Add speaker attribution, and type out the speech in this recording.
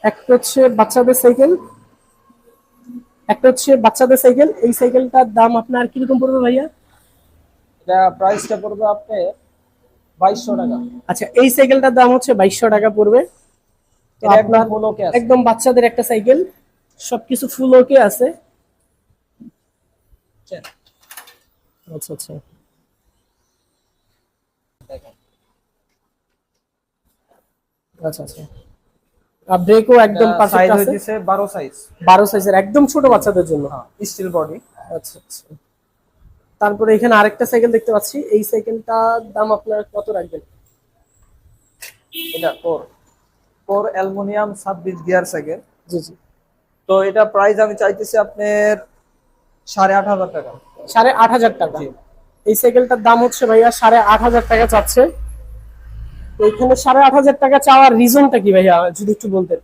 Speaker 1: একটা হচ্ছে বাচ্চাদের সাইকেল, একটা হচ্ছে বাচ্চাদের সাইকেল। এই সাইকেলটার দাম আপনার কিরকম পড়বে ভাইয়া?
Speaker 2: এটা প্রাইসটা পড়বে আপনি 2200 টাকা।
Speaker 1: আচ্ছা, এই সাইকেলটার দাম হচ্ছে 2200 টাকা পড়বে। তো
Speaker 2: এটা একদম
Speaker 1: আপনার
Speaker 2: ফুল ওকে আছে।
Speaker 1: একদম বাচ্চাদের একটা সাইকেল, সবকিছু ফুল ওকে আছে।
Speaker 2: বুঝছেন?
Speaker 1: আচ্ছা আচ্ছা
Speaker 2: দেখেন
Speaker 1: আচ্ছা আচ্ছা। আর ব্রেকও
Speaker 2: এটা
Speaker 1: একদম পারফেক্ট
Speaker 2: সাইজ
Speaker 1: আছে।
Speaker 2: হইতেছে 12 সাইজ।
Speaker 1: 12 সাইজের, একদম ছোট বাচ্চাদের জন্য।
Speaker 2: হ্যাঁ, স্টিল বডি।
Speaker 1: আচ্ছা আচ্ছা। তারপরে এখানে আরেকটা সাইকেল দেখতে পাচ্ছি, এই সাইকেলটার দাম আপনার কত রাখবেন?
Speaker 2: এটা কোর কোর অ্যালুমিনিয়াম 26 গিয়ার সাইকেল।
Speaker 1: জি জি।
Speaker 2: তো এটা প্রাইস আমি চাইতেছি আপনার 8500 টাকা।
Speaker 1: 8500 টাকা।
Speaker 2: জি।
Speaker 1: এই সাইকেলটার দাম হচ্ছে ভাইয়া 8500 টাকা চাচ্ছে। তো এখানে 8500 টাকা চাওয়ার রিজনটা কি ভাইয়া, যদি একটু বলতেন?